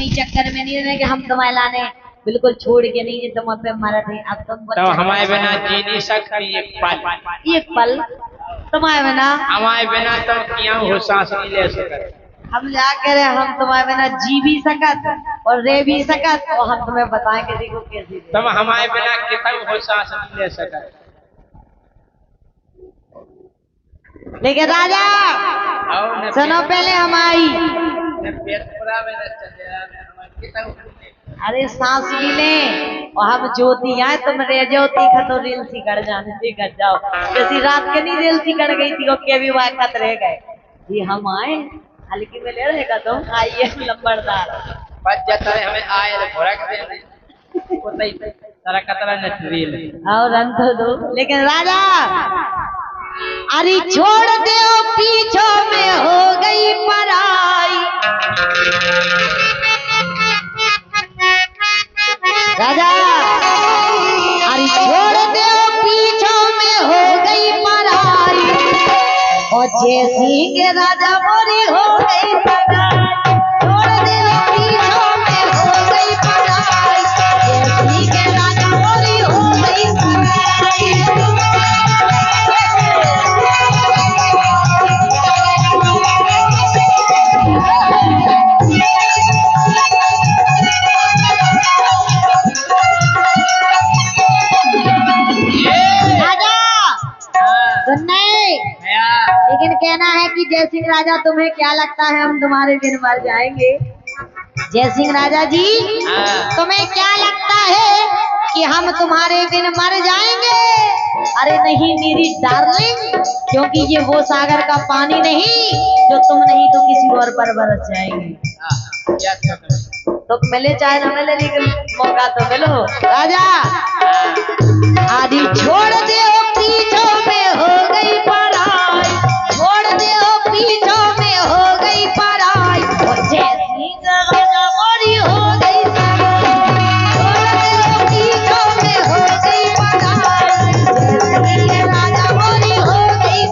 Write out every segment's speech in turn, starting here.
कहीं चक्कर में नहीं रहे कि हम तुम्हें लाने बिल्कुल छोड़ के नहीं तुम पे मरे थे। अब तुम तो हमारे बिना जी नहीं सकती एक पल तुम्हारे बिना हमारे बिना तो क्यों हो सांस नहीं ले सकते। हम क्या करे हम तुम्हारे बिना जी भी सकत और रह भी सकत और हम तुम्हें बताएंगे देखो कैसी तुम हमारे बिना कितना हो सांस नहीं ले सकते। लेकिन राजा सुनो पहले हम आई अरे सांस भी ले और हम ज्योति आए तुम रे ज्योति का तो रेल सी कट जाने से कट जाओ जैसी रात के नहीं रेल सी कट गई थी वो के भी वाकत रह गए जी हम आए हल्की में ले रहेगा तुम आइए लंबरदार बच जाता है हमें आए भोरक दे उतना ही सारा कतरा नटरील और अंत दो। लेकिन राजा अरे छोड़ दे पीछों में हो गई पराई राजा अरे छोड़ दे पीछों में हो गई पराई और जैसी के राजा मोरी हो गई सगाई छोड़ दे पीछों में हो गई पराई जैसी के राजा मोरी हो गई सगाई। लेकिन कहना है कि जय सिंह राजा तुम्हें क्या लगता है हम तुम्हारे दिन मर जाएंगे। जय सिंह राजा जी तुम्हें क्या लगता है कि हम तुम्हारे बिन मर जाएंगे। अरे नहीं मेरी डार्लिंग क्योंकि ये वो सागर का पानी नहीं जो तुम नहीं तो किसी और पर बरस जाएंगे। तो मिले चाहे न मिले लेकिन मौका तो मिलो राजा। आदि छोड़ दे पीछों में हो गई पराई छोड़ दे पीछों में हो गई पराई और जैसी राजा मोरी हो गई छोड़ दे पीछों में हो गई पराई जैसी राजा मोरी हो गई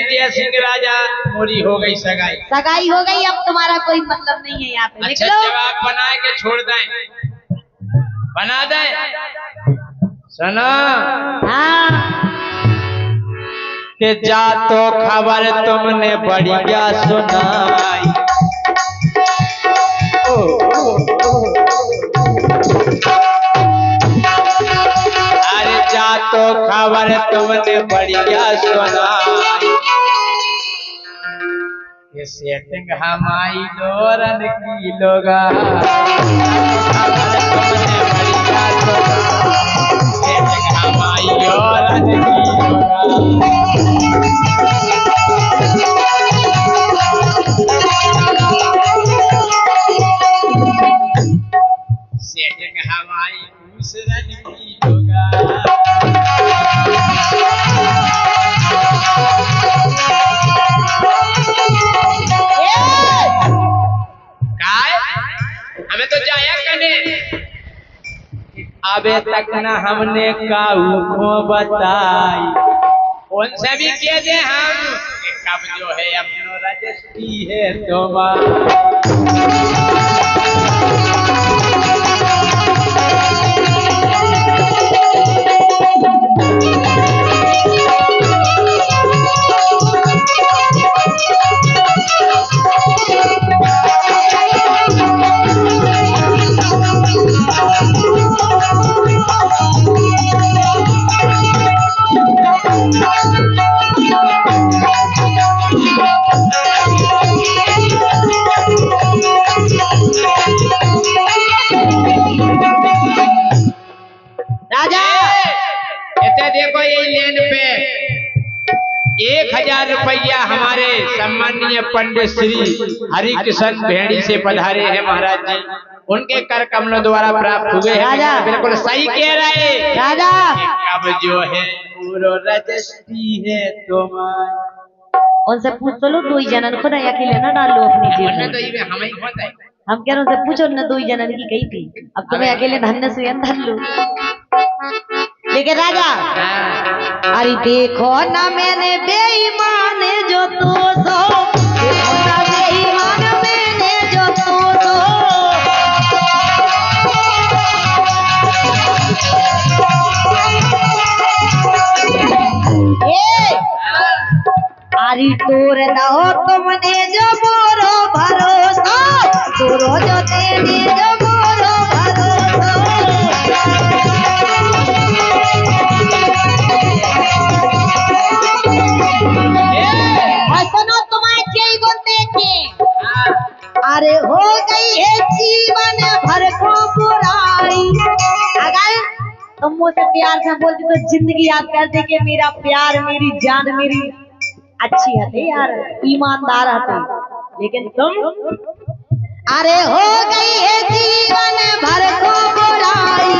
जय सिंह राजा मोरी हो गई सगाई सगाई हो गई। अब तुम्हारा कोई मतलब नहीं है यहाँ पे। अच्छा जवाब बना के छोड़ दें बना दें सुनो हाँ कि जा तो खबर तुमने बढ़िया सुनाई अरे जा तो खबर तुमने बढ़िया सुनाई ये सेटिंग हमारी डोरन की लोगा तुमने बढ़िया सुनाई सेटिंग हमारी डोरन की लोगा सेटिंग हमारी दूसरन की लोगा हमें तो जाया करने अबे तक न हमने काऊ को बताई उनसे भी कह दे हम कि कब जो है अपनो रजिस्ट्री है देखो ये लेन पे 1000 रुपया हमारे सम्मानीय पंडित श्री हरि किशन भेड़ी से पधारे हैं महाराज जी उनके कर कमलों द्वारा प्राप्त हुए हैं। बिल्कुल सही कह रहे राजा कब जो है पूरा रजिस्ट्री है तुम्हारी उनसे पूछ लो 2 जनन खुद अकेले ना डाल लो अपनी जेब में तो ये हमें होता है हम कह रहे उनसे पूछो ना 2 जनन की कही थी अब तुम्हें अकेले धन्य से धन लो। लेकिन राजा अरे देखो ना मैंने बेईमान जो 200 देखो ना बेईमान मैंने जो अरे तोर दहो तुमने जो मोरो भरोसा, तोरो जो तेने जो मोरो भरोसा। सुनो तुम्हारे चाहिए बोलते के अरे हो गई है जीवन भर को बुराई। अगर तुम मुझसे प्यार से बोलती तो जिंदगी याद करते कि मेरा प्यार मेरी जान मेरी अच्छी हते यार, ईमानदार हते। लेकिन तुम अरे हो गई है जीवन भर को बुराई।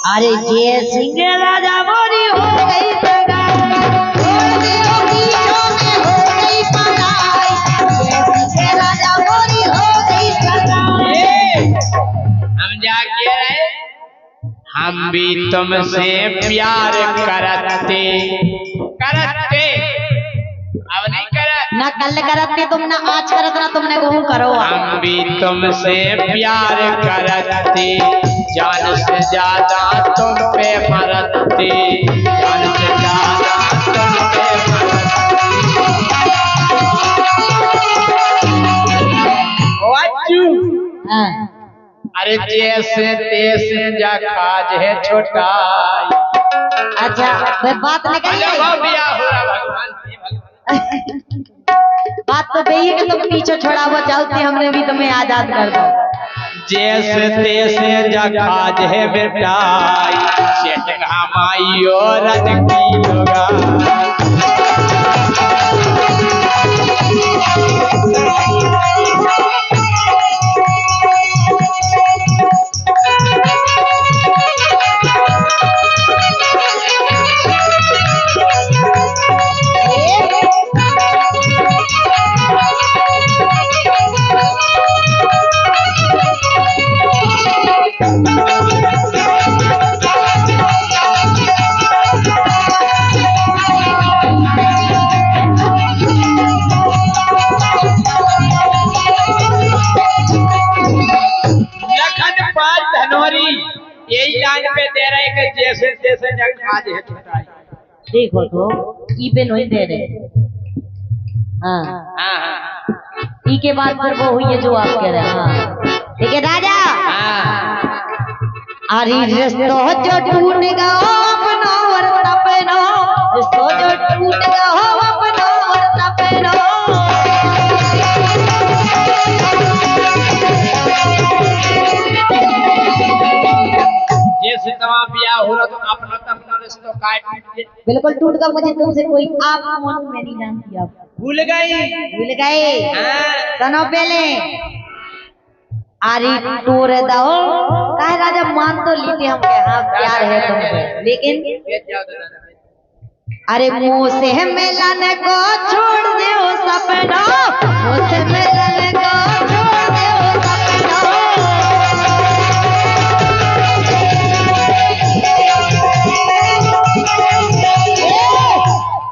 अरे जय सिंह राजा मोरी हो गई सगाई, राजा मोरी हो गई सगाई। हम जा के रहे, हम भी तुमसे प्यार करते करते, अब नहीं करत ना कल करते तुम ना आज करत ना तुमने कहूँ करो। हम भी तुमसे प्यार करते, जान से ज्यादा तुम पे मरते, जान से ज्यादा तुम पे हाँ। अरे जैसे तैसे जा काज है छोटा। अच्छा बात निकल बात तो वही है कि तुम पीछे छोड़ा हुआ चलती, हमने भी तुम्हें आजाद कर दो। जैसे तैसे जा काज है बेटा, सेठ हमारी और की होगा। यही लाइन पे दे रहे कि जैसे जैसे जग आज है छोटा। देखो तो ई पे नहीं दे रहे। हाँ हाँ ई के बाद फिर वो हुई है जो आप कह रहे हैं। हाँ ठीक है राजा। अरे रिश्तो जो टूट गया अपनो और तपनो, रिश्तो जो टूट गया अपनो और तपनो। जैसे तमाम ब्याह हो रहा तो अपना रिश्ता काट बिल्कुल टूट गया। मुझे तुमसे कोई आप कौन मैं नहीं जानती। आप भूल गई सुनो पहले। अरे टूर दो कहे राजा मान तो लीजिए हम हाँ प्यार है तुमसे, लेकिन अरे मुँह से मिलन को छोड़ दो सपना, मुँह से मिलन को छोड़ दो सपना।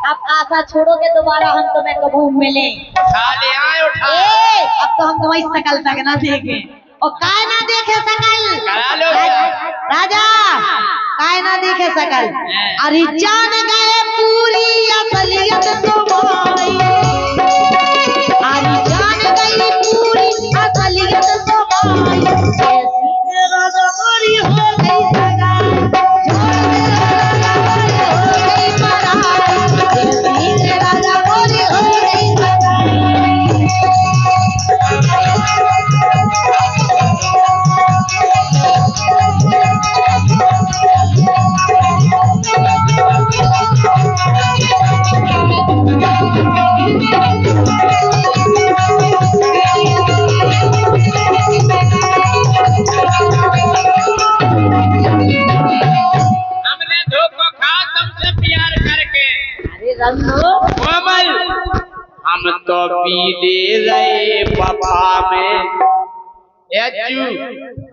अब आशा छोड़ोगे दोबारा हम तुम्हें कभी मिले। अब तो हम तुम्हारी शकल तक ना देखे और काय ना देखे शकल। राजा काय ना देखे शकल। अरे जान गए पूरी असलियत तुम्हारी, अरे जान गई पूरी असलियत तुम्हारी। कैसी राजा मोरी हो गई सगाई, हो गई पराई। कैसी राजा मोरी हो गई सगाई। कोमल हम तो पी दे रहे वफा में,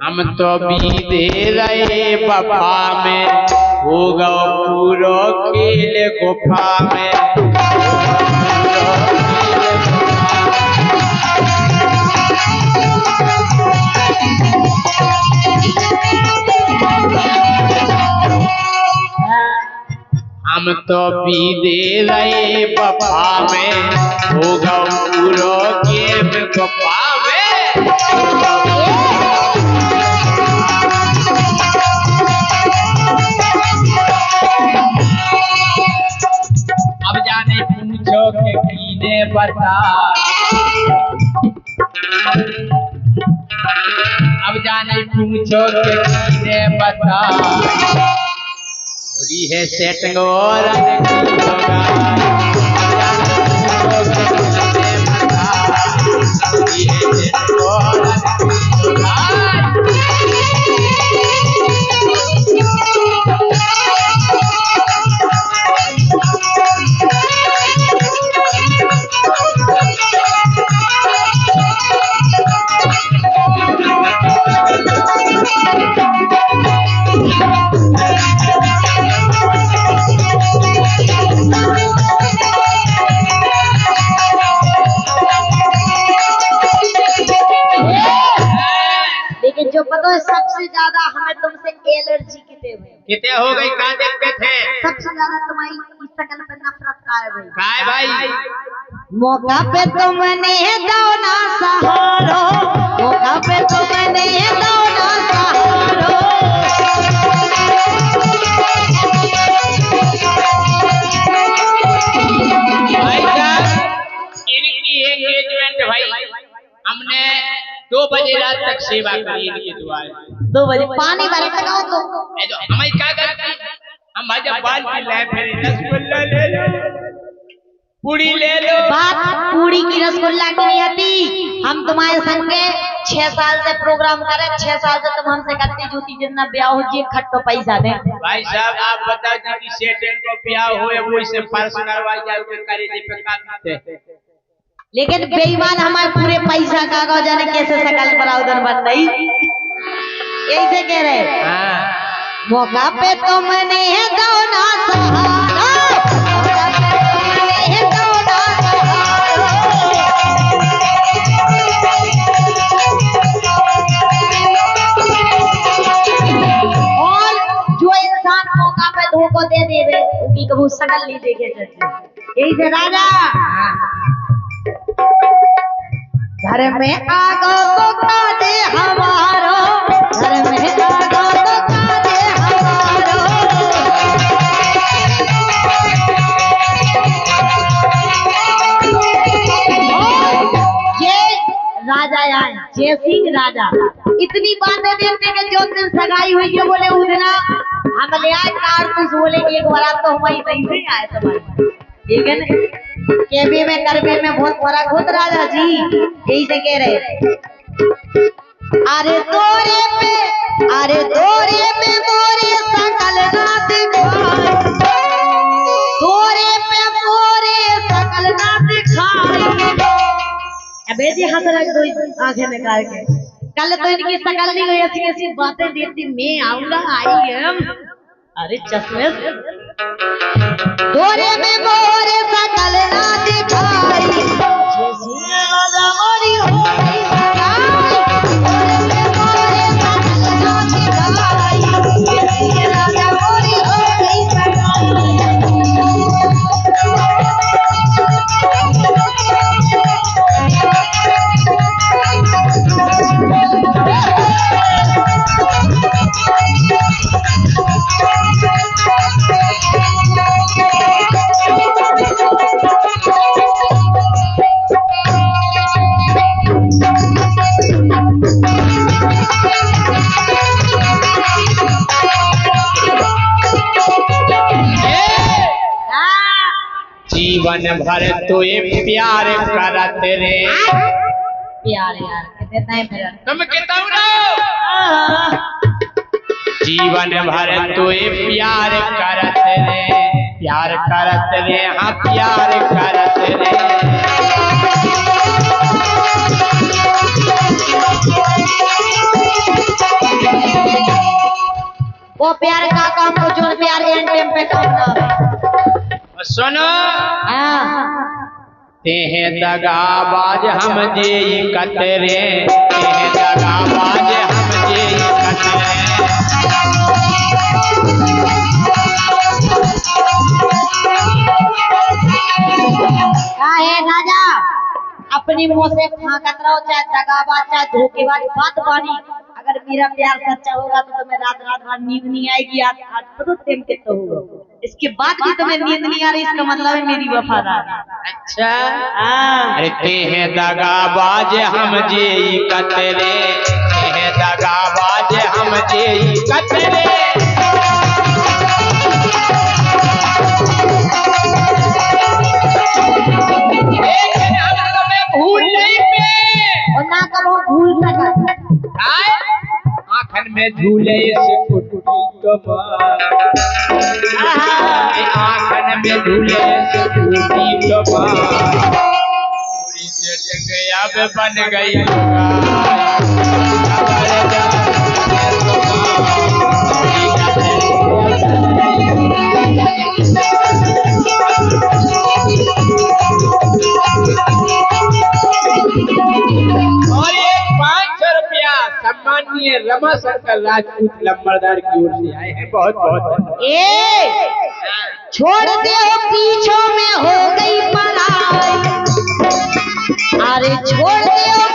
हम तो पी दे रहे वफा में, होगा पूरा खेल गुफा में। हम हम तो भी दे रहे बपा में होगा पूरो के बपा में। अब जाने पूछो कि कीने बता, अब जाने पूछो कि कीने बता, होली है सेटिंग और जो पता है सबसे ज्यादा हमें तुमसे एलर्जी कितने हो गई, कहाँ देखते थे? सबसे ज्यादा तुम्हारी इस शकल पे नफरत का है भाई। का है भाई? मौका पे तुमने दो ना सहारो, मौका पे तुमने दो ना सहारो, इनकी एंगेजमेंट भाई हमने 2 बजे रात तक सेवा करी इनकी दुआएं। 2 बजे पानी भर लगाओ तो हमें क्या करती, हम भाजपा बाल की ले फिर रसगुल्ला ले लो, पूड़ी ले लो। बात पूड़ी की रसगुल्ला की नहीं आती। हम तुम्हारे संगे 6 साल से प्रोग्राम करे, 6 साल से तुम हमसे करते जूती जितना ब्याह हो जी खट्टो पैसा दे। भाई साहब आप बता जी सेठ को ब्याह हो वो इसे पर्स करवाई जाए करे जी पे काटते, लेकिन बेईमान हमारे पूरे पैसा कागज जाने कैसे सकल बराउदर बन रही, यही से कह रहे। मौका पे तुमने दो ना सहारा, मौका पे तुमने दो ना सहारा, और जो इंसान मौका पे धोखा दे देवे उनकी कभी सकल नहीं देखे जाती। यही से राजा घर में आगो तो काजे हमारो, घर में आगो तो काजे हमारो, ये राजा आए जय सिंह राजा इतनी बातें देते कि जो दिन सगाई हुई है बोले उधना हम ले आए कारतूस, बोले एक बार तो हमारी तई से आए तुम्हारे, ठीक है ना। केबी में करबी में बहुत फर्क होता राजा जी, यही से कह रहे। अरे तोरे पे मोरे सकल ना दिखाई, तोरे पे मोरे सकल ना दिखाई। अबे जी हंस रख दो आंखें निकाल के, कल तो इनकी शकल नहीं हुई, ऐसी ऐसी बातें देती मैं आऊंगा आई हम। अरे चश्मे तोरे में मोरे सकल ना दिखाई, राजा मोरी हो गई सगाई, तोरे में मोरे सकल ना दिखाई, राजा मोरी हो गई सगाई। जीवन भर तो ये प्यार करते रे, प्यार यार कितना है मेरा, तुम कहता हूँ ना जीवन भर तो ये प्यार करते रे, प्यार करते रे, हाँ प्यार करते रे। वो प्यार का काम को जो प्यार एंड टाइम पे करना। सुनो तेहे दगाबाज हम जे कतरे, तेहे दगाबाज हम जे कतरे। अपनी मुंह से फांकत रहो, चाहे दगाबाज चाहे धोखेबाज बात बानी। अगर मेरा प्यार सच्चा होगा तो तुम्हें रात रात भर नींद नहीं आएगी। आज आज तो टाइम कितना होगा, इसके बाद भी तुम्हें नींद नहीं आ रही, इसका मतलब है मेरी वफादार। अच्छा हाँ। अरे ते हैं दगाबाज हम जे कतरे, ते हैं दगाबाज हम जे कतरे। लेकिन हम तुम्हें भूल नहीं पे और ना करो भूल सका। आँखन में झूले से कुटी कमार, आँखन में झूले से कुटी कमार, पूरी से टंगया में बन गई और ये 500 रुपया सम्मानीय रमाशंकर राजपूत लंबरदार की ओर से आए हैं। बहुत बहुत ए छोड़ दे पीछों में हो गई पराई, अरे छोड़ दे